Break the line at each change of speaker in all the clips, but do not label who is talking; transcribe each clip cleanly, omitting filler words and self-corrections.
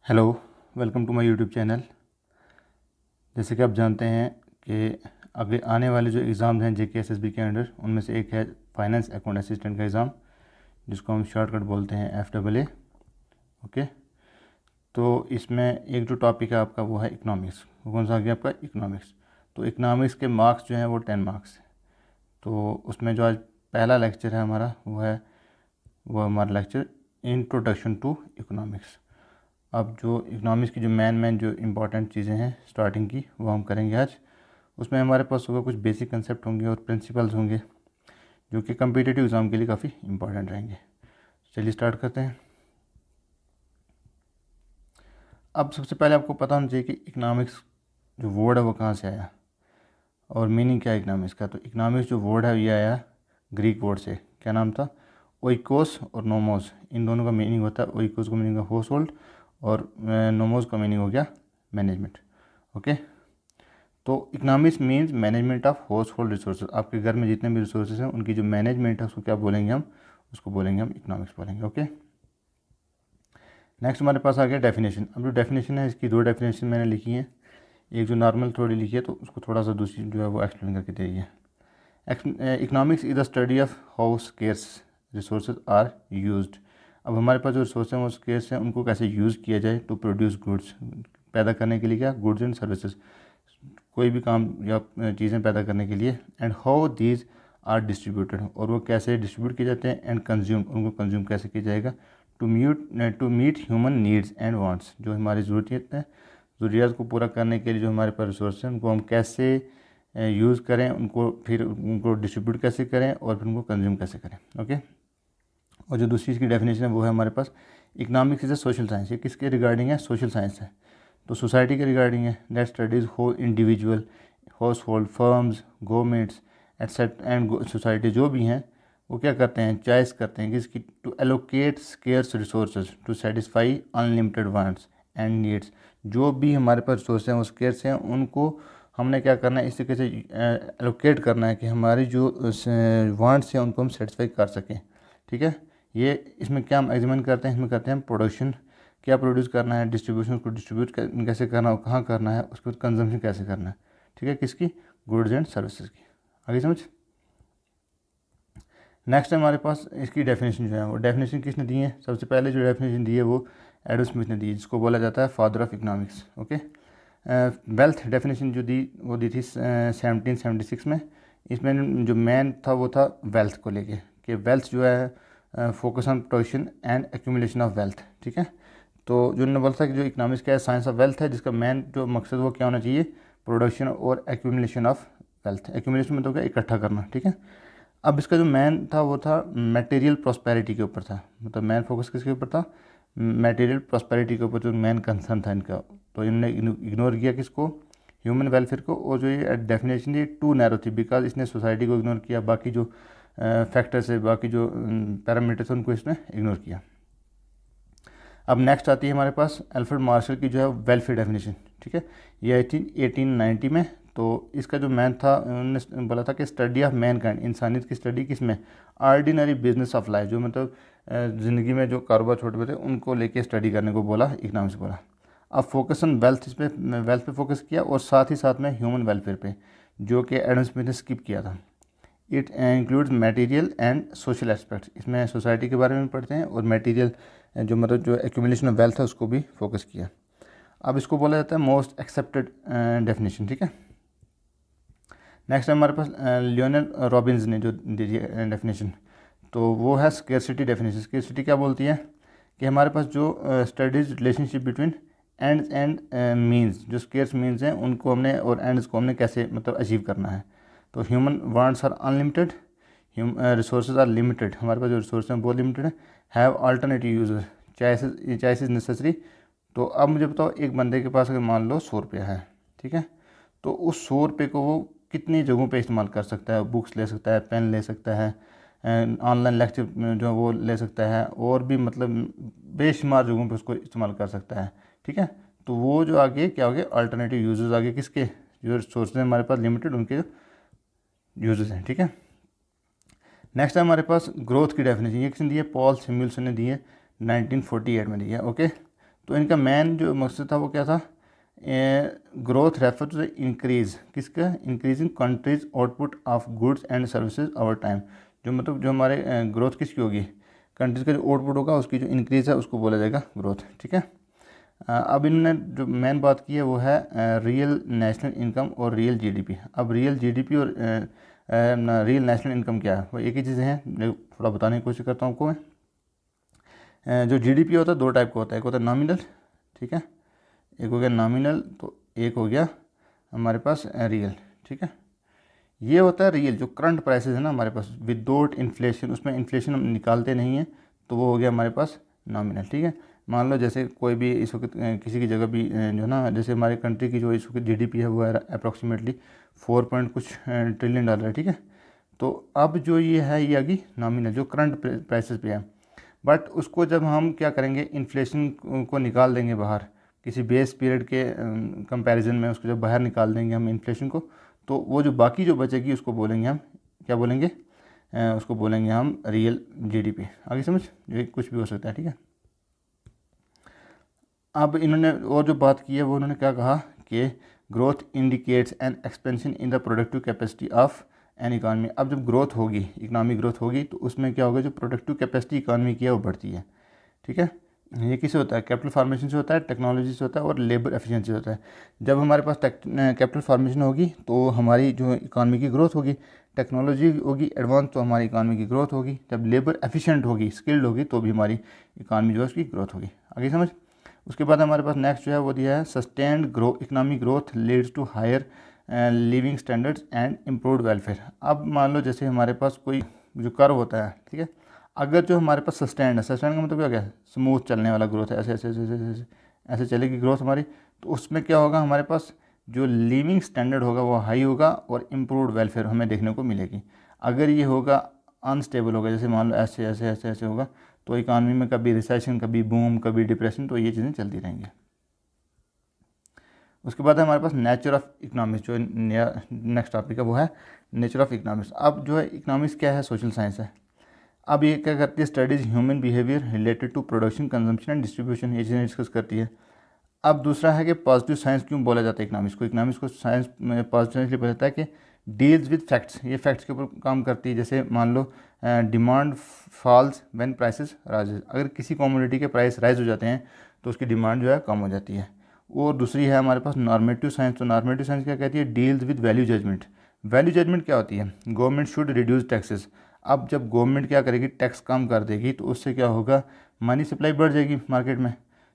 Hello, welcome to my YouTube channel. जैसे कि आप जानते हैं कि अगले आने वाले जो एग्ज़ाम हैं जेके एसएसबी के अंडर, उनमें से एक है फाइनेंस अकाउंट असिस्टेंट का एग्ज़ाम, जिसको हम शॉर्टकट बोलते हैं FAA। ओके, तो इसमें एक जो टॉपिक है आपका वो है इकनॉमिक्स। वो कौन सा आ गया आपका? इकनॉमिक्स। तो इकनॉमिक्स के मार्क्स जो हैं वो 10 मार्क्स हैं। तो उसमें जो आज पहला लेक्चर है हमारा वो हमारा लेक्चर इंट्रोडक्शन टू इकनॉमिक्स। अब जो इकनॉमिक्स की जो मेन जो इम्पोर्टेंट चीज़ें हैं स्टार्टिंग की, वो हम करेंगे आज। उसमें हमारे पास होगा कुछ बेसिक कंसेप्ट होंगे और प्रिंसिपल्स होंगे जो कि कम्पिटिटिव एग्ज़ाम के लिए काफ़ी इंपॉर्टेंट रहेंगे। चलिए स्टार्ट करते हैं। अब सबसे पहले आपको पता होना चाहिए कि इकनॉमिक्स जो वर्ड है वो कहाँ से आया और मीनिंग क्या है इकनॉमिक्स का। तो इकनॉमिक्स जो वर्ड है ये आया ग्रीक वर्ड से। क्या नाम था? ओइकोस और नोमोस। इन दोनों का मीनिंग होता है, ओइकोस का मीनिंग है हाउस होल्ड और नोमोस का मीनिंग हो गया मैनेजमेंट। ओके, तो economics means management of house hold resources. आपके घर में जितने भी रिसोर्सेज हैं उनकी जो मैनेजमेंट है उसको क्या बोलेंगे हम? उसको बोलेंगे हम इकनॉमिक्स बोलेंगे। ओके, नेक्स्ट हमारे पास आ गया डेफिनेशन। अब जो डेफिनेशन है इसकी दो डेफिनेशन मैंने लिखी है, एक जो नॉर्मल थोड़ी लिखी है तो उसको थोड़ा सा दूसरी जो है वो एक्सप्लेन करके दी है। Economics is the study of how scarce resources are used. अब हमारे पास जो रिसोर्स हैं वो स्केर्स हैं, उनको कैसे यूज़ किया जाए टू प्रोड्यूस गुड्स, पैदा करने के लिए, क्या गुड्स एंड सर्विसेज, कोई भी काम या चीज़ें पैदा करने के लिए। And how these are distributed, और वो कैसे डिस्ट्रीब्यूट किए जाते हैं। एंड कंज्यूम, उनको कंज्यूम कैसे किया जाएगा। To meet human needs and wants, जो हमारी ज़रूरत है, ज़रूरियात को पूरा करने के लिए जो हमारे पास रिसोर्स हैं उनको हम कैसे यूज़ करें, उनको फिर उनको डिस्ट्रीब्यूट कैसे करें और फिर उनको कंज्यूम कैसे करें। ओके, और जो दूसरी इसकी डेफिनेशन है वो है हमारे पास economics is a social science. ये किसके रिगार्डिंग है? सोशल साइंस है, तो सोसाइटी के रिगार्डिंग है। दैट स्टडीज़ हो individual, household, firms, governments etcetera and society जो भी हैं वो क्या करते हैं? चॉइस करते हैं किसकी? To allocate scarce resources to satisfy unlimited wants and needs. जो भी हमारे पास रिसोर्स हैं वो स्केर्स हैं, उनको हमने क्या करना है? इस तरीके से एलोकेट करना है कि हमारी जो वांट्स हैं उनको हम सेटिस्फाई कर सकें। ठीक है, ये इसमें क्या हम एग्जामिन करते हैं? इसमें करते हैं प्रोडक्शन, क्या प्रोड्यूस करना है, डिस्ट्रीब्यूशन को डिस्ट्रीब्यूट कैसे करना है, कहाँ करना है, उसके बाद कंजम्पशन कैसे करना है। ठीक है, किसकी? गुड्स एंड सर्विसेज की। आगे समझ। नेक्स्ट हमारे पास इसकी डेफिनेशन जो है वो डेफिनेशन किसने दी है? सबसे पहले जो डेफिनेशन दी है वो एडम स्मिथ ने दी है, जिसको बोला जाता है father of economics. Okay, wealth definition जो दी वो दी थी 1776 में। इसमें जो मेन था वो था वेल्थ को लेके, कि वेल्थ जो है focus on production and accumulation of wealth. ठीक है, तो जो उन्होंने बोला था कि जो इकनॉमिक्स का है साइंस ऑफ वेल्थ है, जिसका मेन जो मकसद वो क्या होना चाहिए? प्रोडक्शन और एक्यूमुलेशन ऑफ वेल्थ। एक्यूमुलेशन में तो क्या? इकट्ठा करना। ठीक है, अब इसका जो मेन था वो था मटेरियल प्रॉस्पेरिटी के ऊपर था, मतलब मेन फोकस किसके ऊपर था? मटेरियल प्रॉस्पेरिटी के ऊपर जो मेन कंसर्न था इनका। तो इन्होंने इग्नोर किया किसको? ह्यूमन वेलफेयर को। और जो ये डेफिनेशन थी टू नैरो थी, बिकॉज इसने सोसाइटी को इग्नोर किया, बाकी जो फैक्टर्स है, बाकी जो पैरामीटर्स हैं उनको इसने इग्नोर किया। अब नेक्स्ट आती है हमारे पास अल्फ्रेड मार्शल की जो है वेलफेयर डेफिनेशन। ठीक है, ये आई थी 1890 में। तो इसका जो मैन था, उन्होंने बोला था कि स्टडी ऑफ मैन काइंड, इंसानियत की स्टडी किसमें? ऑर्डिनरी बिजनेस ऑफ लाइफ, जो मतलब ज़िंदगी में जो कारोबार छोटे बड़े उनको लेके स्टडी करने को बोला, इकनॉमिक्स बोला। अब फोकस ऑन वेल्थ, इस पर वेल्थ पे फोकस किया और साथ ही साथ में ह्यूमन वेलफेयर पे, जो कि एडम स्मिथ ने स्किप किया था। It includes material and social aspects. इसमें सोसाइटी के बारे में पढ़ते हैं और मटेरियल जो मतलब जो एक्यूमुलेशन ऑफ वेल्थ है उसको भी फोकस किया। अब इसको बोला जाता है मोस्ट एक्सेप्टेड डेफिनेशन। ठीक है, नेक्स्ट हमारे पास लियोनेल रॉबिन्स ने जो दी है डेफिनेशन, तो वो है स्केर्सिटी डेफिनेशन। स्केर्सिटी क्या बोलती है? कि हमारे पास जो studies relationship between ends and means, जो स्केर्स मीन्स हैं उनको हमने और एंड्स को हमने कैसे मतलब अचीव करना है। तो human wants are unlimited, resources are limited, हमारे पास जो रिसोर्स हैं वो लिमिटेड है। Have alternative uses, choice is necessary. तो अब मुझे बताओ, एक बंदे के पास अगर मान लो 100 रुपया है, ठीक है, तो उस 100 रुपये को वो कितनी जगहों पे इस्तेमाल कर सकता है? बुक्स ले सकता है, पेन ले सकता है, ऑनलाइन लेक्चर जो वो ले सकता है, और भी मतलब बेशुमार जगहों पे उसको इस्तेमाल कर सकता है। ठीक है, तो वो जो आगे क्या हो गया? अल्टरनेटिव यूजेस आगे किसके? जो सोर्सेज हमारे पास लिमिटेड, उनके यूजेस हैं। ठीक है, नेक्स्ट है हमारे पास ग्रोथ की डेफिनेशन। ये किसने दी है? पॉल सैमुअल्सन ने दी है, 1948 में दी है। ओके, तो इनका मेन जो मकसद था वो क्या था, growth refer to the increase किसका, increasing country's output of goods and services over time. जो मतलब जो हमारे ग्रोथ किसकी होगी, कंट्रीज का जो आउटपुट होगा उसकी जो इंक्रीज़ है उसको बोला जाएगा ग्रोथ। ठीक है। अब इन्होंने जो मेन बात की है वो है रियल नेशनल इनकम और रियल जीडीपी। अब रियल जीडीपी और रियल नेशनल इनकम क्या है, वो एक ही चीज़ें हैं, जो थोड़ा बताने की कोशिश करता हूँ आपको मैं। जो जीडीपी होता है दो टाइप का होता है, एक होता है नॉमिनल, ठीक है, एक हो गया नॉमिनल, तो एक हो गया हमारे पास रियल। ठीक है, ये होता है रियल, जो करंट प्राइसेस है ना हमारे पास विदाउट इन्फ्लेशन, उसमें इन्फ्लेशन हम निकालते नहीं हैं, तो वो हो गया हमारे पास नॉमिनल। ठीक है, मान लो जैसे कोई भी इस वक्त किसी की जगह भी जो ना, जैसे हमारी कंट्री की जो इस वक्त जीडीपी है वो है अप्रॉक्सीमेटली 4 पॉइंट कुछ ट्रिलियन डॉलर है। ठीक है, तो अब जो ये है ये आ गई नॉमिनल, जो करंट प्राइसेस पे है। बट उसको जब हम क्या करेंगे, इन्फ्लेशन को निकाल देंगे बाहर, किसी बेस पीरियड के कंपैरिजन में उसको जब बाहर निकाल देंगे हम इन्फ्लेशन को, तो वो जो बाकी जो बचेगी उसको बोलेंगे हम, क्या बोलेंगे, उसको बोलेंगे हम रियल जीडीपी। आगे समझ, ये कुछ भी हो सकता है। ठीक है, अब इन्होंने और जो बात की है वो उन्होंने क्या कहा कि growth indicates an expansion in the productive capacity of an economy. अब जब ग्रोथ होगी, इकनॉमिक ग्रोथ होगी, तो उसमें क्या होगा, जो प्रोडक्टिव कैपेसिटी इकानमी की है वो बढ़ती है। ठीक है, ये किससे होता है, कैपिटल फार्मेशन से होता है, टेक्नोलॉजी से होता है और लेबर एफिशिएंसी से होता है। जब हमारे पास कैपिटल फार्मेशन होगी तो हमारी जो इकानमी की ग्रोथ होगी, टेक्नोलॉजी होगी एडवांस तो हमारी इकानमी की ग्रोथ होगी, जब लेबर एफिशिएंट होगी, स्किल्ड होगी, तो भी हमारी इकानमी जो है उसकी ग्रोथ होगी। आगे समझ। उसके बाद हमारे पास नेक्स्ट जो है वो दिया है sustained economic growth leads to higher living standards and improved welfare. अब मान लो जैसे हमारे पास कोई जो कर्व होता है, ठीक है, अगर जो हमारे पास सस्टेंड है, सस्टेंड का मतलब क्या है, स्मूथ चलने वाला ग्रोथ है, ऐसे ऐसे ऐसे ऐसे ऐसे ऐसे चलेगी ग्रोथ हमारी, तो उसमें क्या होगा, हमारे पास जो लिविंग स्टैंडर्ड होगा वो हाई होगा और इम्प्रूव्ड वेलफेयर हमें देखने को मिलेगी। अगर ये होगा अनस्टेबल होगा, जैसे मान लो ऐसे ऐसे ऐसे ऐसे होगा, तो इकानमी में कभी रिसेशन, कभी बूम, कभी डिप्रेशन, तो ये चीज़ें चलती रहेंगी। उसके बाद हमारे पास नेचर ऑफ इकनॉमिक्स, जो नेक्स्ट टॉपिक है वो है नेचर ऑफ इकनॉमिक्स। अब जो है इकनॉमिक्स क्या है, सोशल साइंस है। अब ये क्या करती है, studies human behaviour related to production, consumption and distribution, ये चीज़ें डिस्कस करती है। अब दूसरा है कि पॉजिटिव साइंस क्यों बोला जाता है इकनॉमिक्स को। इकनॉमिक्स को साइंस में पॉजिटिव साइंस इसलिए बोला जाता है कि डील्स विद फैक्ट्स, ये फैक्ट्स के ऊपर काम करती है। जैसे मान लो demand falls when prices rises, अगर किसी कमोडिटी के प्राइस राइज हो जाते हैं तो उसकी डिमांड जो है कम हो जाती है। और दूसरी है हमारे पास नॉर्मेटिव साइंस। तो नॉर्मेटिव साइंस क्या कहती है, deals with value judgement. Value judgement क्या होती है, गवर्नमेंट शुड रिड्यूस टैक्सेस। अब जब गवर्नमेंट क्या करेगी, टैक्स कम कर देगी, तो उससे क्या होगा, मनी सप्लाई बढ़ जाएगी मार्केट में।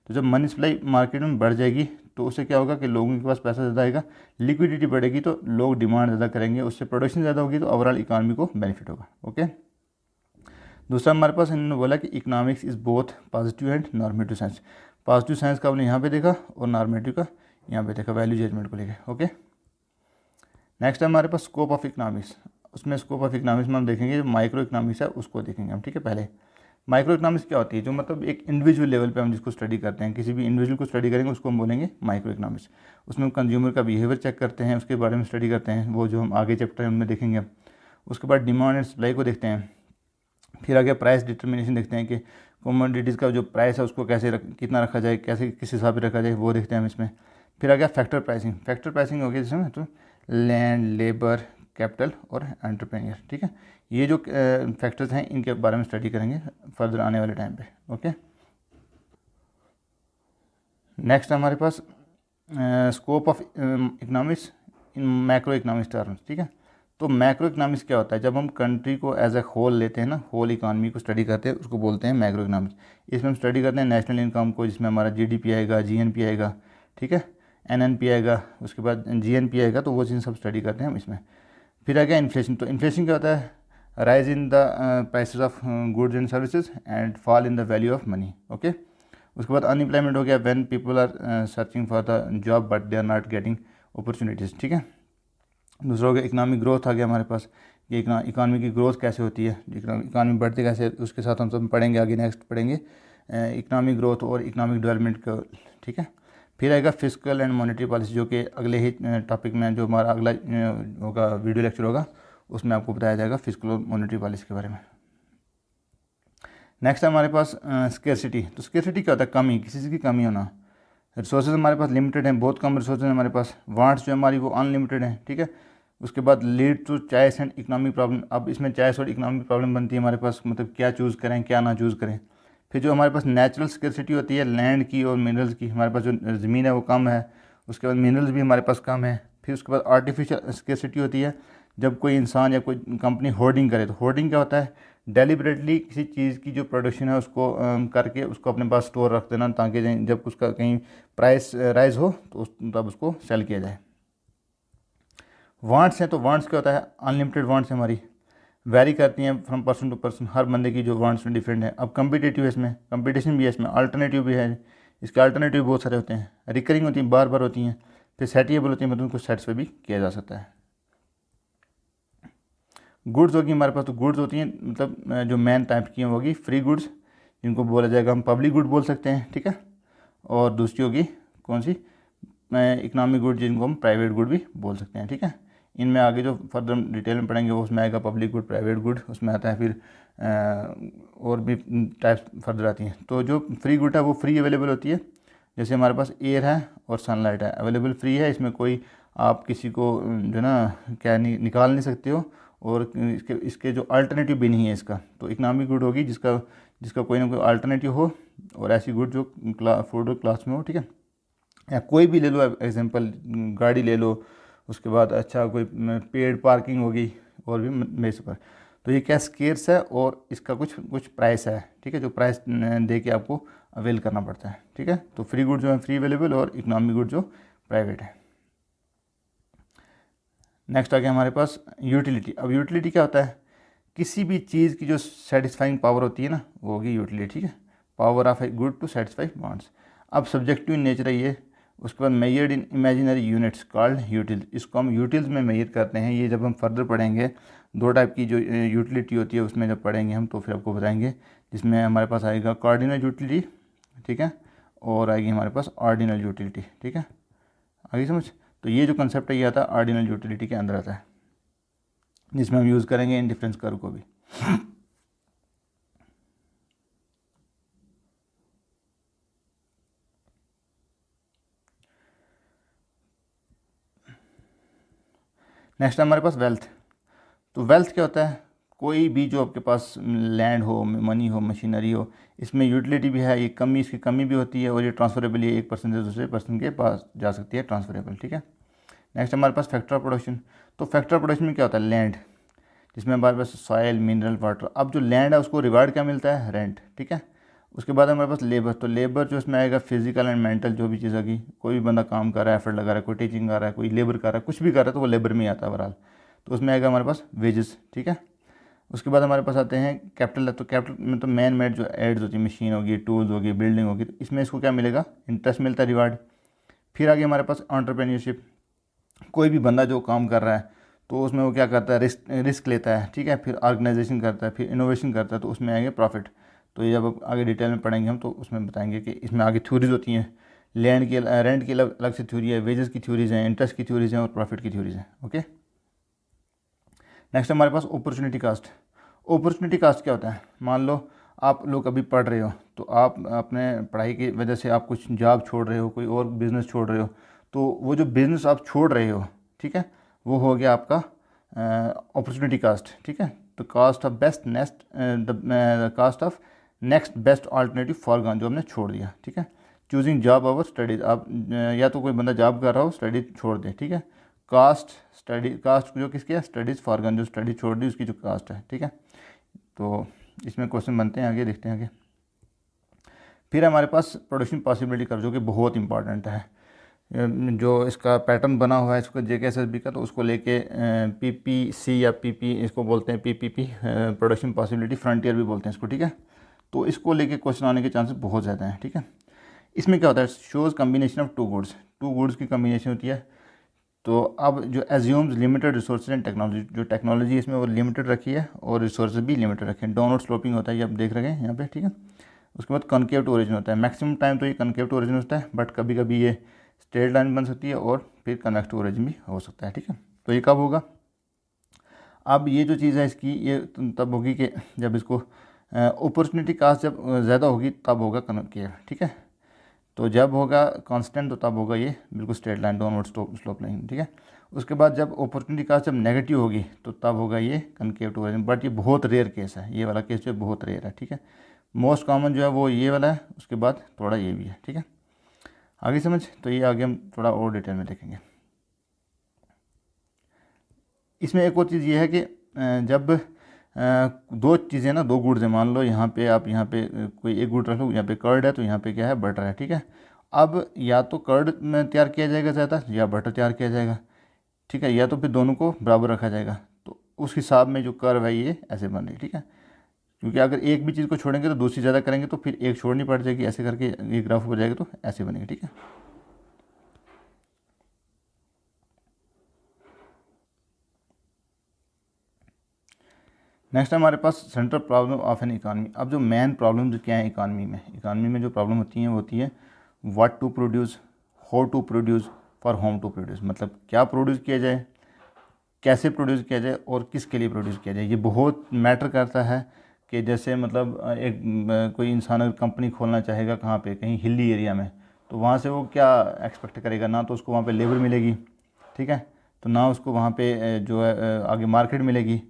तो जब मनी सप्लाई मार्केट में बढ़ जाएगी तो उससे क्या होगा कि लोगों के पास पैसा ज़्यादा आएगा, लिक्विडिटी बढ़ेगी, तो लोग डिमांड ज़्यादा करेंगे, उससे प्रोडक्शन ज़्यादा होगी, तो ओवरऑल इकानमी को बेनिफिट होगा। ओके, दूसरा हमारे पास इन्होंने बोला कि economics is both positive and normative science. Positive science का हमने यहाँ पे देखा और नॉर्मेटिव का यहाँ पे देखा, वैल्यू जजमेंट को लेकर। ओके, नेक्स्ट है हमारे पास स्कोप ऑफ इकनॉमिक्स। उसमें स्कोप ऑफ इकनॉमिक्स में हम देखेंगे जो माइक्रो इकनॉमिक्स है उसको देखेंगे हम। ठीक है, पहले माइक्रो इकनॉमिक्स क्या होती है, जो मतलब एक इंडिविजुअल लेवल पे हम जिसको स्टडी करते हैं, किसी भी इंडिविजुअल को स्टडी करेंगे उसको हम बोलेंगे माइक्रो इकनॉमिक्स। उसमें हम कंज्यूमर का बिहेवियर चेक करते हैं, उसके बारे में स्टडी करते हैं, वो जो हम आगे चैप्टर है उनमें देखेंगे। उसके बाद डिमांड एंड सप्लाई को देखते हैं। फिर आगे प्राइस डिटर्मिनेशन देखते हैं कि कमोडिटीज़ का जो प्राइस है उसको कैसे कितना रखा जाए, कैसे किस हिसाब से रखा जाए, वो देखते हैं हम इसमें। फिर आ गया फैक्टर प्राइसिंग। फैक्टर प्राइसिंग हो गया जिसमें तो लैंड, लेबर, कैपिटल और एंटरप्रेन्योर। ठीक है, ये जो फैक्टर्स हैं इनके बारे में स्टडी करेंगे फर्दर आने वाले टाइम पे। ओके, नेक्स्ट हमारे पास scope of economics in macro economics terms. ठीक है, तो मैक्रो इकनॉमिक्स क्या होता है, जब हम कंट्री को एज ए होल लेते हैं ना, होल इकानमी को स्टडी करते हैं, उसको बोलते हैं मैक्रो इकनॉमिक्स। इसमें हम स्टडी करते हैं नेशनल इनकम को, जिसमें हमारा जीडीपी आएगा, जीएनपी आएगा, ठीक है, एनएनपी आएगा, उसके बाद जीएनपी आएगा, तो वो चीज़ सब स्टडी करते हैं हम इसमें। फिर आ गया इन्फ्लेशन। तो इन्फ्लेशन क्या होता है, rise in the prices of goods and services and fall in the value of money. Okay, उसके बाद अनएम्प्लॉयमेंट हो गया, when people are searching for the job but they are not getting opportunities. ठीक है, दूसरा हो गया इकनॉमिक ग्रोथ आ गया हमारे पास, ये इकानमी की ग्रोथ कैसे होती है, इकानमी बढ़ती कैसे, उसके साथ हम सब पढ़ेंगे आगे, नेक्स्ट पढ़ेंगे इकनॉमिक ग्रोथ और इकनॉमिक डेवलपमेंट का। ठीक है, फिर आएगा फिजिकल एंड मॉनेटरी पॉलिसी, जो कि अगले ही टॉपिक में, जो हमारा अगला होगा वीडियो लेक्चर होगा, उसमें आपको बताया जाएगा फिजिकल और मॉनेटरी पॉलिसी के बारे में। नेक्स्ट है हमारे पास स्केर्सिटी। तो स्केर्सिटी क्या होता है? कमी, किसी चीज़ की कमी होना। रिसोर्सेज हमारे पास लिमिटेड हैं, बहुत कम रिसोर्सेज हैं हमारे पास। वांट्स जो हमारी वो अनलिमिटेड हैं, ठीक है। उसके बाद lead to choice and economic problem. अब इसमें चॉइस और इकोनॉमिक प्रॉब्लम बनती है हमारे पास, मतलब क्या चूज़ करें क्या ना चूज़ करें। फिर जो हमारे पास नेचुरल स्केर्सिटी होती है लैंड की और मिनरल्स की, हमारे पास जो ज़मीन है वो कम है, उसके बाद मिनरल्स भी हमारे पास कम है। फिर उसके बाद आर्टिफिशियल स्केर्सिटी होती है, जब कोई इंसान या कोई कंपनी होर्डिंग करे। तो होर्डिंग क्या होता है? डेलिबरेटली किसी चीज़ की जो प्रोडक्शन है उसको करके उसको अपने पास स्टोर रख देना, ताकि जब उसका कहीं प्राइस राइज हो तो तब उसको सेल किया जाए। वांट्स हैं, तो वांट्स क्या होता है? अनलिमिटेड वांट्स हमारी वैरी करती हैं फ्रॉम पर्सन टू पर्सन, हर बंदे की जो वांट्स डिफरेंट है। अब कम्पिटेटिव है, इसमें कंपटीशन भी है, इसमें अल्टरनेटिव भी है। इसके अल्टरनेटिव बहुत सारे होते हैं, रिकरिंग होती हैं, बार बार होती हैं। फिर सेटिएबल होती हैं, मतलब उनको सेटिस्फाई भी किया जा सकता है। गुड्स होगी हमारे पास, तो गुड्स होती हैं मतलब जो मेन टाइप की हैं वो होगी फ्री गुड्स, जिनको बोला जाएगा हम पब्लिक गुड बोल सकते हैं, ठीक है। और दूसरी होगी कौन सी? इकोनॉमिक गुड, जिनको हम प्राइवेट गुड भी बोल सकते हैं, ठीक है। इनमें आगे जो फर्दर हम डिटेल में पढ़ेंगे वो उसमें आएगा पब्लिक गुड, प्राइवेट गुड, उसमें आता है। फिर और भी टाइप्स फर्दर आती हैं। तो जो फ्री गुड है वो फ्री अवेलेबल होती है, जैसे हमारे पास एयर है और सनलाइट है, अवेलेबल फ्री है। इसमें कोई आप किसी को जो ना क्या निकाल नहीं सकते हो, और इसके इसके जो अल्टरनेटिव भी नहीं है इसका। तो इकोनॉमिक गुड होगी जिसका जिसका कोई ना कोई अल्टरनेटिव हो, और ऐसी गुड जो फूड क्लास में हो, ठीक है। या कोई भी ले लो एग्जांपल, गाड़ी ले लो, उसके बाद अच्छा कोई पेड पार्किंग होगी, और भी बेस पर। तो ये क्या? स्केर्स है और इसका कुछ कुछ प्राइस है, ठीक है, जो प्राइस दे के आपको अवेल करना पड़ता है, ठीक है। तो फ्री गुड जो है फ्री अवेलेबल, और इकोनॉमिक गुड जो प्राइवेट है। नेक्स्ट आ गया हमारे पास यूटिलिटी। अब यूटिलिटी क्या होता है? किसी भी चीज़ की जो सेटिस्फाइंग पावर होती है ना, वो होगी यूटिलिटी, ठीक है। Power of a good to satisfy wants. अब सब्जेक्टिव इन नेचर है ये। उसके बाद measured in imaginary units called util. इसको हम यूटिल्स में मेजर करते हैं। ये जब हम फर्दर पढ़ेंगे, दो टाइप की जो यूटिलिटी होती है उसमें जब पढ़ेंगे हम, तो फिर आपको बताएंगे। जिसमें हमारे पास आएगा कार्डिनल यूटिलिटी, ठीक है, और आएगी हमारे पास ऑर्डिनल यूटिलिटी, ठीक है। आगे समझ। तो ये जो कंसेप्ट है ये आता है ऑर्डिनल यूटिलिटी के अंदर आता है, जिसमें हम यूज़ करेंगे इन डिफरेंस कर्व को भी। नेक्स्ट है हमारे पास वेल्थ। तो वेल्थ क्या होता है? कोई भी जो आपके पास लैंड हो, मनी हो, मशीनरी हो, इसमें यूटिलिटी भी है, ये कमी, इसकी कमी भी होती है, और ये ट्रांसफरेबल है, एक पर्सन से दूसरे पर्सन के पास जा सकती है, ट्रांसफरेबल, ठीक है। नेक्स्ट हमारे पास फैक्टर ऑफ प्रोडक्शन। तो फैक्टर ऑफ प्रोडक्शन में क्या होता है? लैंड, जिसमें हमारे पास सॉयल, मिनरल, वाटर। अब जो लैंड है उसको रिवार्ड क्या मिलता है? रेंट, ठीक है। उसके बाद हमारे पास लेबर। तो लेबर जो इसमें आएगा फिजिकल एंड मेंटल, जो भी चीज़ होगी, कोई भी बंदा काम कर रहा है, एफर्ट लगा रहा है, कोई टीचिंग कर रहा है, कोई लेबर कर रहा है, कुछ भी कर रहा है, तो वो लेबर में ही आता है ओवरऑल। तो उसमें आएगा हमारे पास वेजेस, ठीक है। उसके बाद हमारे पास आते हैं कैपिटल। तो कैपिटल में तो मैन मेड जो एड्स होती है, मशीन होगी, टूल्स होगी, बिल्डिंग होगी, तो इसमें इसको क्या मिलेगा? इंटरेस्ट मिलता है, रिवार्ड। फिर आगे हमारे पास एंटरप्रेन्योरशिप। कोई भी बंदा जो काम कर रहा है तो उसमें वो क्या करता है? रिस्क लेता है, ठीक है। फिर ऑर्गेनाइजेशन करता है, फिर इनोवेशन करता है, तो उसमें आएंगे प्रॉफिट। तो ये जब आगे डिटेल में पढ़ेंगे हम, तो उसमें बताएंगे कि इसमें आगे थ्योरीज होती हैं। लैंड की रेंट की अलग अलग से थ्योरी है, वेजेस की थ्योरीज हैं, इंटरेस्ट की थ्योरीज हैं, और प्रॉफिट की थ्योरीज हैं, ओके। नेक्स्ट हमारे पास अपॉर्चुनिटी कास्ट। अपॉर्चुनिटी कास्ट क्या होता है? मान लो आप लोग अभी पढ़ रहे हो, तो आप अपने पढ़ाई की वजह से आप कुछ जॉब छोड़ रहे हो, कोई और बिज़नेस छोड़ रहे हो, तो वो जो बिज़नेस आप छोड़ रहे हो, ठीक है, वो हो गया आपका अपॉर्चुनिटी कास्ट, ठीक है। तो cost of best next the cost of next best alternative forgone, जो हमने छोड़ दिया, ठीक है। Choosing job over studies. आप या तो कोई बंदा जॉब कर रहा हो, स्टडी छोड़ दे, ठीक है। कास्ट, स्टडी कास्ट जो किसकी है? स्टडीज़ फॉर गन, जो स्टडी छोड़ दी उसकी जो कास्ट है, ठीक है। तो इसमें क्वेश्चन बनते हैं, आगे देखते हैं आगे। फिर हमारे पास प्रोडक्शन पॉसिबिलिटी कर, जो कि बहुत इंपॉर्टेंट है। जो इसका पैटर्न बना हुआ है इसको JKSSB का, तो उसको लेके PPC या PP, इसको बोलते हैं PPP, प्रोडक्शन पॉसिबिलिटी फ्रंटियर भी बोलते हैं इसको, ठीक है। तो इसको लेके क्वेश्चन आने के चांसेस बहुत ज़्यादा हैं, ठीक है। इसमें क्या होता है? Shows combination of two goods की कम्बिनेशन होती है। तो अब जो assumes limited resources and technology, जो टेक्नोलॉजी इसमें वो लिमिटेड रखी है, और रिसोर्सेज भी लिमिटेड रखे हैं। डाउनवर्ड स्लोपिंग होता है, ये आप देख रहे हैं यहाँ पे, ठीक है। उसके बाद कनकेव टू ओरिजिन होता है। मैक्सिमम टाइम तो ये कनकेव टू ओरिजिन होता है, बट कभी कभी ये स्ट्रेट लाइन बन सकती है, और फिर कन्वेक्स टू ओरिजिन भी हो सकता है, ठीक है। तो ये कब होगा? अब ये जो चीज़ है इसकी, ये तब होगी कि जब इसको अपॉर्चुनिटी कास्ट जब ज़्यादा होगी तब होगा कनकेव, ठीक है। तो जब होगा कांस्टेंट तो तब होगा ये बिल्कुल straight line, downward slope line, ठीक है। उसके बाद जब अपॉर्चुनिटी कास्ट जब नेगेटिव होगी तो तब होगा ये कनकेव टू ओरिजिन, बट ये बहुत रेयर केस है, ये वाला केस जो है बहुत रेयर है, ठीक है। मोस्ट कॉमन जो है वो ये वाला है, उसके बाद थोड़ा ये भी है, ठीक है। आगे समझ, तो ये आगे हम थोड़ा और डिटेल में देखेंगे। इसमें एक और चीज़ ये है कि जब दो चीज़ें ना, दो गुड्स हैं, मान लो यहाँ पे आप यहाँ पे कोई एक गुड रख लो, यहाँ पे कर्ड है तो यहाँ पे क्या है, बटर है, ठीक है। अब या तो कर्ड में तैयार किया जाएगा ज़्यादा या बटर तैयार किया जाएगा, ठीक है, या तो फिर दोनों को बराबर रखा जाएगा। तो उस हिसाब में जो कर्व है ये ऐसे बन रही है, ठीक है। क्योंकि अगर एक भी चीज़ को छोड़ेंगे तो दूसरी ज़्यादा करेंगे तो फिर एक छोड़नी पड़ जाएगी, ऐसे करके ये ग्राफ ऊपर जाएगा तो ऐसे बनेगा, ठीक है। नेक्स्ट हमारे पास central problem of an economy. अब जो मेन प्रॉब्लम जो क्या है इकानमी में जो प्रॉब्लम होती है वो होती है what to produce, how to produce, for whom to produce. मतलब क्या प्रोड्यूस किया जाए, कैसे प्रोड्यूस किया जाए और किसके लिए प्रोड्यूस किया जाए। ये बहुत मैटर करता है कि जैसे मतलब एक कोई इंसान अगर कंपनी खोलना चाहेगा कहाँ पे, कहीं हिली एरिया में, तो वहाँ से वो क्या एक्सपेक्ट करेगा, ना तो उसको वहाँ पे लेबर मिलेगी, ठीक है, तो ना उसको वहाँ पे जो है आगे मार्केट मिलेगी,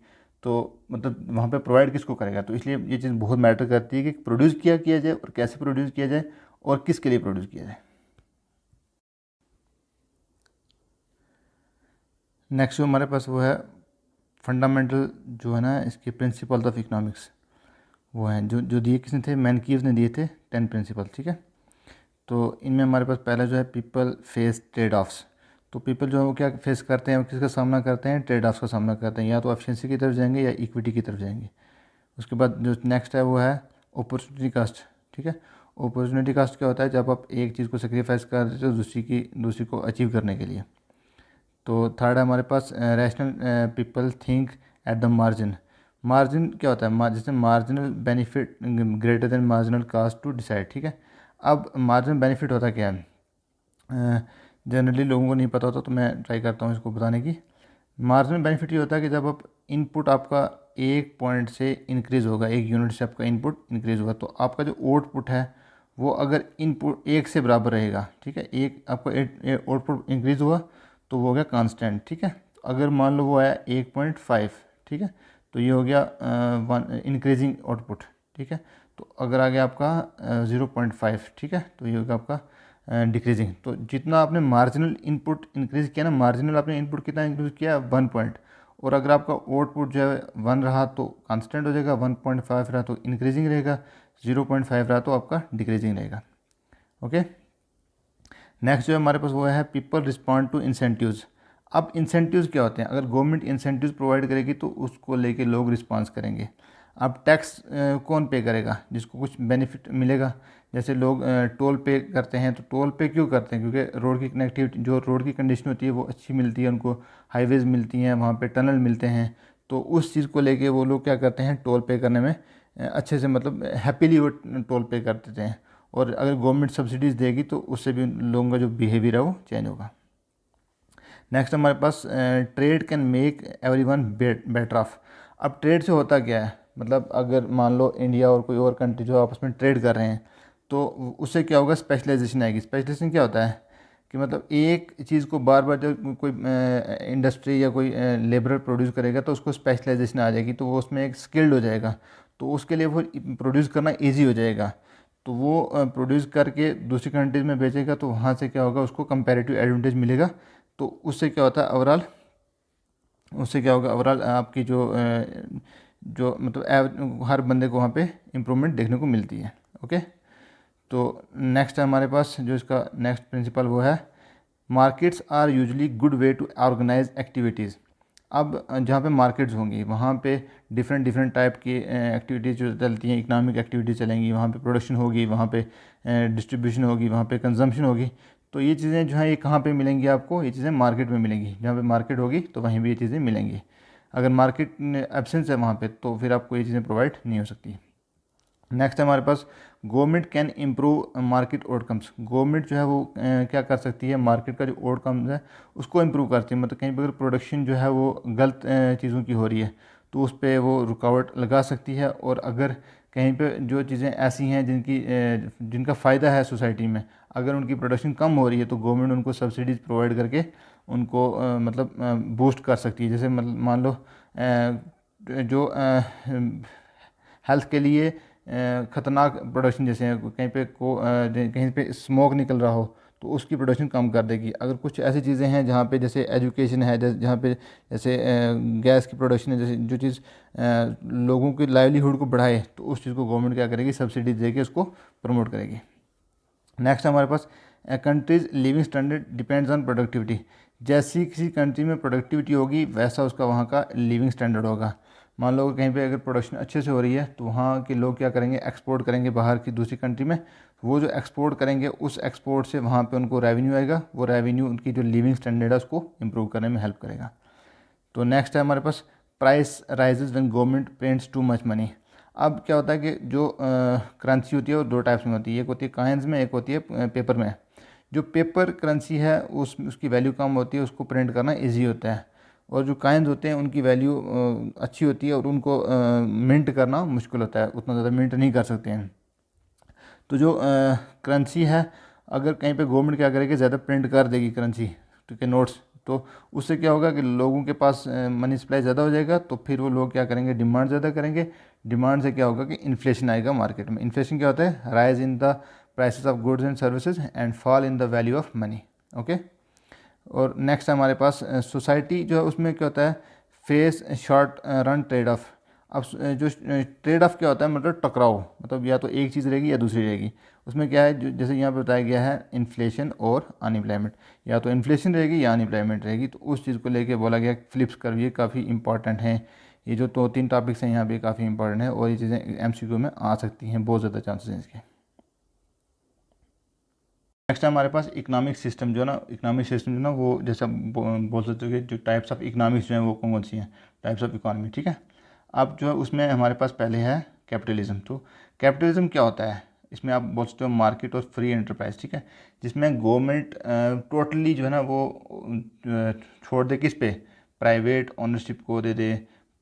तो मतलब वहाँ पे प्रोवाइड किसको करेगा। तो इसलिए ये चीज़ बहुत मैटर करती है कि प्रोड्यूस किया जाए और कैसे प्रोड्यूस किया जाए और किसके लिए प्रोड्यूस किया जाए। नेक्स्ट जो हमारे पास वो है फंडामेंटल जो है ना इसके प्रिंसिपल ऑफ इकोनॉमिक्स, वो हैं जो जो दिए किसने थे, मैनकीव ने दिए थे 10 प्रिंसिपल, ठीक है। तो इनमें हमारे पास पहला जो है पीपल फेस ट्रेड ऑफ्स। तो पीपल जो है वो क्या फेस करते हैं, किसका सामना करते हैं, ट्रेड ऑफ्स का सामना करते हैं, या तो एफिशिएंसी की तरफ जाएंगे या इक्विटी की तरफ जाएंगे। उसके बाद जो नेक्स्ट है वो है अपॉर्चुनिटी कास्ट, ठीक है। अपॉर्चुनिटी कास्ट क्या होता है, जब आप एक चीज़ को सेक्रीफाइस कर देते हो दूसरी को अचीव करने के लिए। तो थर्ड है हमारे पास rational people think at the margin. Margin क्या होता है, जैसे marginal benefit greater than marginal cost to decide, ठीक है। अब मार्जिनल बेनिफिट होता क्या है, जनरली लोगों को नहीं पता होता, तो मैं ट्राई करता हूँ इसको बताने की। मार्जिनल बेनिफिट ये होता है कि जब आप इनपुट आपका एक पॉइंट से इंक्रीज़ होगा, एक यूनिट से आपका इनपुट इंक्रीज़ होगा, तो आपका जो आउटपुट है वो अगर इनपुट एक से बराबर रहेगा, ठीक है, एक आपका आउटपुट इंक्रीज़ हुआ तो वो हो गया कांस्टेंट, ठीक है। अगर मान लो वो आया 1.5, ठीक है, तो ये हो गया वन इंक्रीजिंग आउटपुट, ठीक है। तो अगर आ गया आपका 0.5, ठीक है, तो ये होगा आपका डिक्रीजिंग। तो जितना आपने मार्जिनल इनपुट इंक्रीज़ किया ना, मार्जिनल आपने इनपुट कितना इंक्रीज किया 1 पॉइंट, और अगर आपका आउटपुट जो है 1 रहा तो कांस्टेंट हो जाएगा, 1.5 रहा तो इंक्रीजिंग रहेगा, 0.5 रहा तो आपका डिक्रीजिंग रहेगा, ओके। नेक्स्ट जो है हमारे पास वो है पीपल रिस्पॉन्ड टू इंसेंटिव्स। अब इंसेंटिव्स क्या होते हैं, अगर गवर्नमेंट इंसेंटिव्स प्रोवाइड करेगी तो उसको लेके लोग रिस्पॉन्स करेंगे। अब टैक्स कौन पे करेगा, जिसको कुछ बेनिफिट मिलेगा। जैसे लोग टोल पे करते हैं, तो टोल पे क्यों करते हैं, क्योंकि रोड की कनेक्टिविटी, जो रोड की कंडीशन होती है वो अच्छी मिलती है उनको, हाईवेज़ मिलती हैं, वहाँ पे टनल मिलते हैं, तो उस चीज़ को लेके वो लोग क्या करते हैं, टोल पे करने में अच्छे से मतलब हैप्पीली वो टोल पे कर देते हैं। और अगर गवर्नमेंट सब्सिडीज़ देगी तो उससे भी लोगों का जो बिहेवियर है वो चेंज होगा। नेक्स्ट हमारे पास trade can make everyone better off. अब ट्रेड से होता क्या है, मतलब अगर मान लो इंडिया और कोई और कंट्री जो आपस में ट्रेड कर रहे हैं, तो उससे क्या होगा, स्पेशलाइजेशन आएगी। स्पेशलाइजेशन क्या होता है कि मतलब एक चीज़ को बार बार जब कोई इंडस्ट्री या कोई लेबरर प्रोड्यूस करेगा तो उसको स्पेशलाइजेशन आ जाएगी, तो वो उसमें एक स्किल्ड हो जाएगा, तो उसके लिए वो प्रोड्यूस करना ईजी हो जाएगा। तो वो प्रोड्यूस करके दूसरी कंट्रीज़ में बेचेगा, तो वहाँ से क्या होगा, उसको कंपैरेटिव एडवांटेज मिलेगा। तो उससे क्या होता है ओवरऑल, उससे क्या होगा ओवरऑल आपकी जो मतलब हर बंदे को वहाँ पे इम्प्रूवमेंट देखने को मिलती है, ओके। तो नेक्स्ट है हमारे पास जो इसका नेक्स्ट प्रिंसिपल वो है markets are usually good way to organise activities. अब जहाँ पे मार्केट्स होंगी वहाँ पे डिफरेंट डिफरेंट टाइप की एक्टिविटीज़ जो चलती हैं, इकोनॉमिक एक्टिविटीज़ चलेंगी, वहाँ पे प्रोडक्शन होगी, वहाँ पे डिस्ट्रीब्यूशन होगी, वहाँ पे कंजम्पशन होगी। तो ये चीज़ें जो हैं ये कहाँ पे मिलेंगी आपको, ये चीज़ें मार्केट में मिलेंगी। जहाँ पे मार्केट होगी तो वहीं भी ये चीज़ें मिलेंगी। अगर मार्केट एब्सेंस है वहाँ पे तो फिर आपको ये चीज़ें प्रोवाइड नहीं हो सकती। नेक्स्ट है हमारे पास government can improve market outcomes. Government जो है वो क्या कर सकती है, मार्केट का जो आउटकम्स है उसको इम्प्रूव करती है। मतलब कहीं पर अगर प्रोडक्शन जो है वो गलत चीज़ों की हो रही है तो उस पर वो रुकावट लगा सकती है, और अगर कहीं पे जो चीज़ें ऐसी हैं जिनका फ़ायदा है सोसाइटी में, अगर उनकी प्रोडक्शन कम हो रही है तो गवर्नमेंट उनको सब्सिडीज़ प्रोवाइड करके उनको मतलब बूस्ट कर सकती है। जैसे मतलब मान लो जो हेल्थ के लिए ख़तरनाक प्रोडक्शन, जैसे कहीं पे स्मोक निकल रहा हो तो उसकी प्रोडक्शन कम कर देगी। अगर कुछ ऐसी चीज़ें हैं जहाँ पे जैसे एजुकेशन है, जहाँ पे जैसे गैस की प्रोडक्शन है, जैसे जो चीज़ लोगों की लाइवलीहुड को बढ़ाए, तो उस चीज़ को गवर्नमेंट क्या करेगी, सब्सिडी देके उसको प्रमोट करेगी। नेक्स्ट हमारे पास country's living standard depends on productivity. जैसी किसी कंट्री में प्रोडक्टिविटी होगी वैसा उसका वहाँ का लिविंग स्टैंडर्ड होगा। मान लो कहीं पे अगर प्रोडक्शन अच्छे से हो रही है तो वहाँ के लोग क्या करेंगे, एक्सपोर्ट करेंगे बाहर की दूसरी कंट्री में। वो जो एक्सपोर्ट करेंगे उस एक्सपोर्ट से वहाँ पे उनको रेवेन्यू आएगा, वो रेवेन्यू उनकी जो लिविंग स्टैंडर्ड है उसको इम्प्रूव करने में हेल्प करेगा। तो नेक्स्ट है हमारे पास price rises when government prints too much money. अब क्या होता है कि जो करेंसी होती है वो दो टाइप्स में होती है, एक होती है कॉइन्स में, एक होती है पेपर में। जो पेपर करेंसी है उसकी वैल्यू कम होती है, उसको प्रिंट करना इजी होता है, और जो कॉइन्स होते हैं उनकी वैल्यू अच्छी होती है और उनको मिंट करना मुश्किल होता है, उतना ज़्यादा मिंट नहीं कर सकते हैं। तो जो करेंसी है, अगर कहीं पे गवर्नमेंट क्या करेगी, ज़्यादा प्रिंट कर देगी करेंसी, ठीक है, नोट्स, तो उससे क्या होगा कि लोगों के पास मनी सप्लाई ज़्यादा हो जाएगा, तो फिर वो लोग क्या करेंगे, डिमांड ज़्यादा करेंगे। डिमांड से क्या होगा कि इन्फ्लेशन आएगा मार्केट में। इन्फ्लेशन क्या होता है, rise in the prices of goods and services and fall in the value of money. Okay. और नेक्स्ट हमारे पास सोसाइटी जो है उसमें क्या होता है, face short run trade off. अब जो ट्रेड ऑफ क्या होता है, मतलब टकराव, मतलब या तो एक चीज़ रहेगी या दूसरी रहेगी। उसमें क्या है, जो जैसे यहाँ पे बताया गया है इन्फ्लेशन और अनएम्प्लॉयमेंट, या तो इन्फ्लेशन रहेगी या अनएम्प्लॉयमेंट रहेगी, तो उस चीज़ को लेके बोला गया फ्लिप्स कर्व, ये काफ़ी इंपॉर्टेंट है। ये जो दो तीन टॉपिक्स हैं यहाँ पे काफ़ी इंपॉर्टेंट है, और ये चीज़ें एमसीक्यू में आ सकती हैं, बहुत ज़्यादा चांसेस हैं इसके। नेक्स्ट है हमारे पास इकोनॉमिक सिस्टम, जो ना इकोनॉमिक सिस्टम जो ना वो जैसा बोल सकते हो कि जो टाइप्स ऑफ इकोनॉमिक्स जो हैं वो कौन कौन सी हैं, टाइप्स ऑफ इकोनॉमी, ठीक है। अब जो है उसमें हमारे पास पहले है कैपिटलिज्म। तो कैपिटलिज्म क्या होता है, इसमें आप बोल सकते हो मार्केट और फ्री एंटरप्राइज, ठीक है, जिसमें गवर्नमेंट टोटली जो है ना वो छोड़ दे किस पे, प्राइवेट ओनरशिप को दे दे,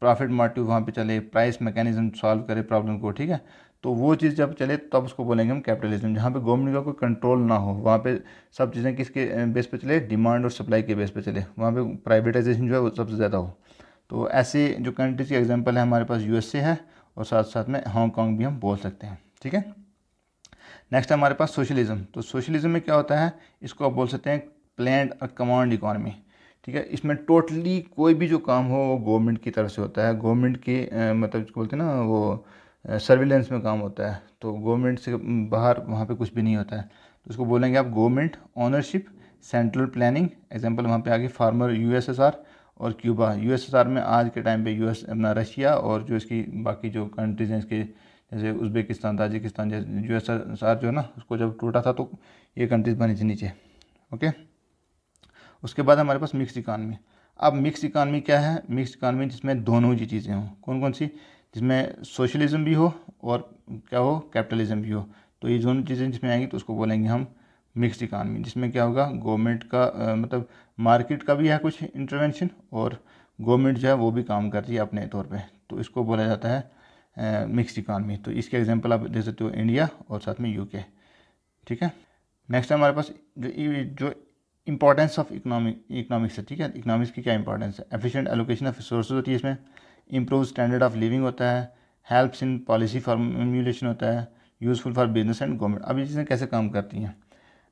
प्रॉफिट मोटिव वहाँ पे चले, प्राइस मैकेनिज्म सॉल्व करे प्रॉब्लम को, ठीक है। तो वो चीज़ जब चले तब उसको बोलेंगे हम कैपिटलिज्म, जहाँ पे गवर्नमेंट का कोई कंट्रोल ना हो, वहाँ पे सब चीज़ें किसके बेस पे चले, डिमांड और सप्लाई के बेस पे चले, वहाँ पे प्राइवेटाइजेशन जो है वो सबसे ज़्यादा हो। तो ऐसे जो कंट्रीज के एग्जांपल है हमारे पास यूएसए है, और साथ साथ में हांगकांग भी हम बोल सकते हैं, ठीक है। नेक्स्ट हमारे पास सोशलिज्म। तो सोशलिज्म में क्या होता है, इसको आप बोल सकते हैं प्लान्ड कमांड इकॉनमी, ठीक है। इसमें टोटली कोई भी जो काम हो वो गवर्नमेंट की तरफ से होता है, गवर्नमेंट के मतलब जिसको बोलते हैं ना वो सर्विलेंस में काम होता है, तो गवर्नमेंट से बाहर वहाँ पे कुछ भी नहीं होता है। तो उसको बोलेंगे आप government ownership, central planning. Example वहाँ पे आगे फार्मर यूएसएसआर और क्यूबा। यूएसएसआर में आज के टाइम पे यूएस अपना रशिया, और जो इसकी बाकी जो कंट्रीज हैं इसके जैसे उज़्बेकिस्तान, ताजिकिस्तान, जैसे यूएसएसआर जो है ना उसको जब टूटा था तो ये कंट्रीज़ बनी थी नीचे। ओके। उसके बाद हमारे पास मिक्स इकानमी। अब मिक्स इकानमी क्या है, मिक्स इकानमी जिसमें दोनों ही चीज़ें हों, कौन कौन सी, जिसमें सोशलिज्म भी हो और क्या हो, कैपिटलिज्म भी हो। तो ये दोनों चीज़ें जिसमें आएंगी तो उसको बोलेंगे हम मिक्स्ड इकानमी, जिसमें क्या होगा, गवर्नमेंट का मतलब मार्केट का भी है कुछ इंटरवेंशन, और गवर्नमेंट जो है वो भी काम कर रही है अपने तौर पे, तो इसको बोला जाता है मिक्स्ड इकानमी। तो इसके एग्जांपल आप दे सकते हो इंडिया और साथ में यूके, ठीक है। नेक्स्ट हमारे पास जो इंपॉर्टेंस ऑफ इकोनॉमिक्स है, ठीक है। इकोनॉमिक्स की क्या इंपॉर्टेंस है, एफिशिएंट एलोकेशन ऑफ रिसोर्सेज होती है इसमें, इंप्रूव स्टैंडर्ड ऑफ लिविंग होता है, हेल्प्स इन पॉलिसी फॉर्मुलेशन होता है, useful for business and government. अब ये चीज़ें कैसे काम करती हैं,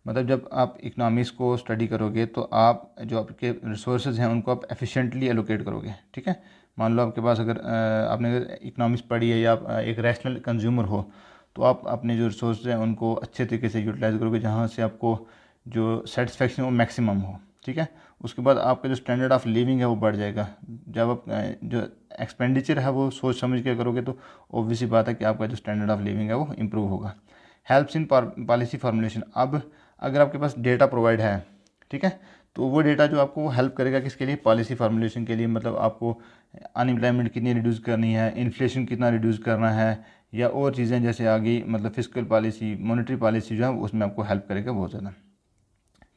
मतलब जब आप इकोनॉमिक्स को स्टडी करोगे तो आप जो आपके रिसोर्सेज हैं उनको आप एफिशिएंटली एलोकेट करोगे, ठीक है। मान लो आपके पास अगर आपने इकोनॉमिक्स पढ़ी है या आप एक रैशनल कंज्यूमर हो, तो आप अपने जो रिसोर्स हैं उनको अच्छे तरीके से यूटिलाइज करोगे, जहाँ से आपको जो सेटिस्फेक्शन वो मैक्सिमम हो, ठीक है। उसके बाद आपका जो स्टैंडर्ड ऑफ लिविंग है वो बढ़ जाएगा। जब आप जो एक्सपेंडिचर है वो सोच समझ के करोगे तो ऑब्वियस ही बात है कि आपका जो स्टैंडर्ड ऑफ लिविंग है वो इम्प्रूव होगा। Helps in policy formulation. अब अगर आपके पास डेटा प्रोवाइड है, ठीक है, तो वो डेटा जो आपको हेल्प करेगा किसके लिए, पॉलिसी फार्मूलेशन के लिए, मतलब आपको अनएम्प्लॉयमेंट कितनी रिड्यूस करनी है, इन्फ्लेशन कितना रिड्यूस करना है, या और चीज़ें जैसे आ गई, मतलब फिजिकल पॉलिसी, मॉनेटरी पॉलिसी जो है उसमें आपको हेल्प करेगा बहुत ज़्यादा,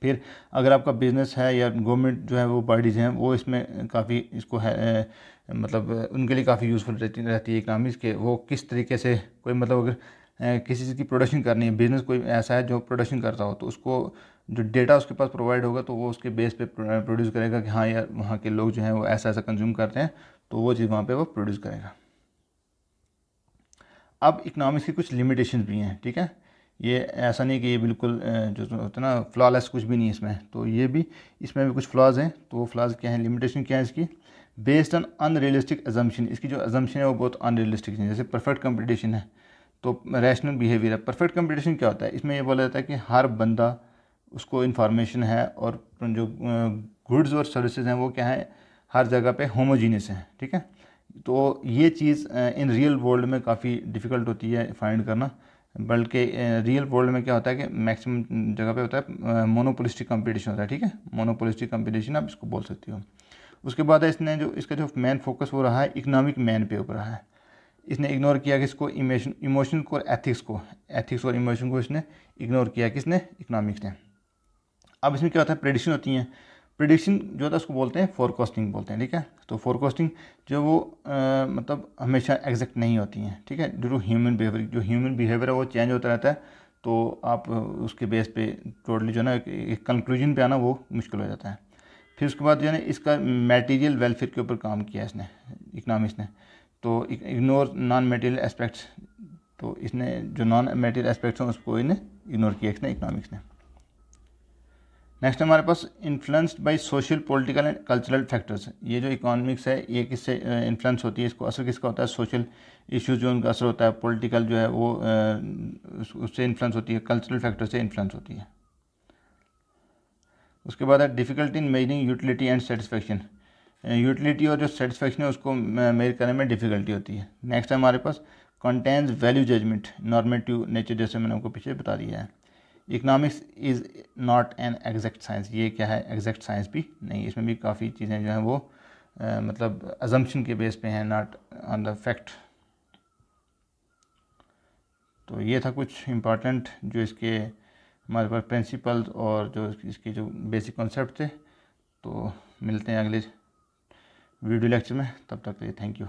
फिर अगर आपका बिज़नेस है या गवर्नमेंट जो है वो बॉडीज़ हैं वो इसमें काफ़ी इसको है मतलब उनके लिए काफ़ी यूज़फुल रहती है इकनॉमिक्स के, वो किस तरीके से कोई मतलब अगर किसी चीज़ की प्रोडक्शन करनी है, बिज़नेस कोई ऐसा है जो प्रोडक्शन करता हो, तो उसको जो डेटा उसके पास प्रोवाइड होगा तो वो उसके बेस पे प्रोड्यूस करेगा कि हाँ यार वहाँ के लोग जो हैं वो ऐसा ऐसा कंज्यूम करते हैं, तो वो चीज़ वहाँ पे वो प्रोड्यूस करेगा। अब इकनॉमिक्स की कुछ लिमिटेशन भी हैं, ठीक है, ये ऐसा नहीं कि ये बिल्कुल जो होता है ना फ्लॉलेस कुछ भी नहीं है इसमें, तो ये भी इसमें भी कुछ फ्लॉज हैं। तो वो फ्लॉज क्या हैं, लिमिटेशन क्या है इसकी, बेस्ड ऑन अनरियलिस्टिक अजम्पशन, इसकी जो अजम्पशन है वो बहुत अनरियलिस्टिक है। जैसे परफेक्ट कंपटीशन है तो रैशनल बिहेवियर है। परफेक्ट कंपटीशन क्या होता है, इसमें ये बोला जाता है कि हर बंदा उसको इन्फॉर्मेशन है और जो गुड्स और सर्विसेज हैं वो क्या है हर जगह पे होमोजीनियस हैं, ठीक है। तो ये चीज़ इन रियल वर्ल्ड में काफ़ी डिफ़िकल्ट होती है फाइंड करना, बल्कि रियल वर्ल्ड में क्या होता है कि मैक्सिमम जगह पे होता है मोनोपोलिस्टिक कंपटीशन होता है, ठीक है, मोनोपोलिस्टिक कंपटीशन आप इसको बोल सकते हो। उसके बाद है इसने जो इसका जो मेन फोकस हो रहा है इकोनॉमिक मैन पे ऊपर रहा है, इसने इग्नोर किया किसको, इमोशन को और एथिक्स और इमोशन को इसने इग्नोर किया, किसने, इकोनॉमिक्स ने। अब इसमें क्या होता है, प्रेडिक्शन होती हैं। प्रेडिक्शन जो होता है उसको बोलते हैं फोरकास्टिंग बोलते हैं, ठीक है। तो फोरकास्टिंग जो वो मतलब हमेशा एग्जैक्ट नहीं होती हैं, ठीक है, ड्यू टू ह्यूमन बिहेवियर, जो ह्यूमन बिहेवियर है वो चेंज होता रहता है, तो आप उसके बेस पे टोटली जो है ना एक कंक्लूजन पे आना वो मुश्किल हो जाता है। फिर उसके बाद जो है ना इसका मटेरियल वेलफेयर के ऊपर काम किया इसने, इकनॉमिक्स ने। तो इग्नोर नॉन मटेरियल एस्पेक्ट्स, तो इसने जो नॉन मटेरियल एस्पेक्ट्स हैं उसको इन्हें इग्नोर किया इसने, इकनॉमिक्स ने। नेक्स्ट हमारे पास influenced by social political and cultural factors. ये जो इकोनॉमिक्स है ये किससे इन्फ्लुएंस होती है, इसको असर किसका होता है, सोशल इश्यूज जो उनका असर होता है, पॉलिटिकल जो है वो उससे इन्फ्लुएंस होती है, कल्चरल फैक्टर से इन्फ्लुएंस होती है। उसके बाद है difficulty in measuring utility and satisfaction, utility और जो सेटिस्फैक्शन है उसको मेजर करने में डिफ़िकल्टी होती है। नेक्स्ट है हमारे पास contains value judgement normative nature, जैसे मैंने आपको पीछे बता दिया है। Economics is not an exact science, ये क्या है, एग्जैक्ट साइंस भी नहीं, इसमें भी काफ़ी चीज़ें जो हैं वो मतलब अजम्पशन के बेस पे हैं, नॉट ऑन द फैक्ट। तो ये था कुछ इम्पॉर्टेंट जो इसके हमारे पास प्रिंसिपल्स और जो इसके जो बेसिक कॉन्सेप्ट थे। तो मिलते हैं अगले वीडियो लेक्चर में, तब तक के लिए थैंक यू।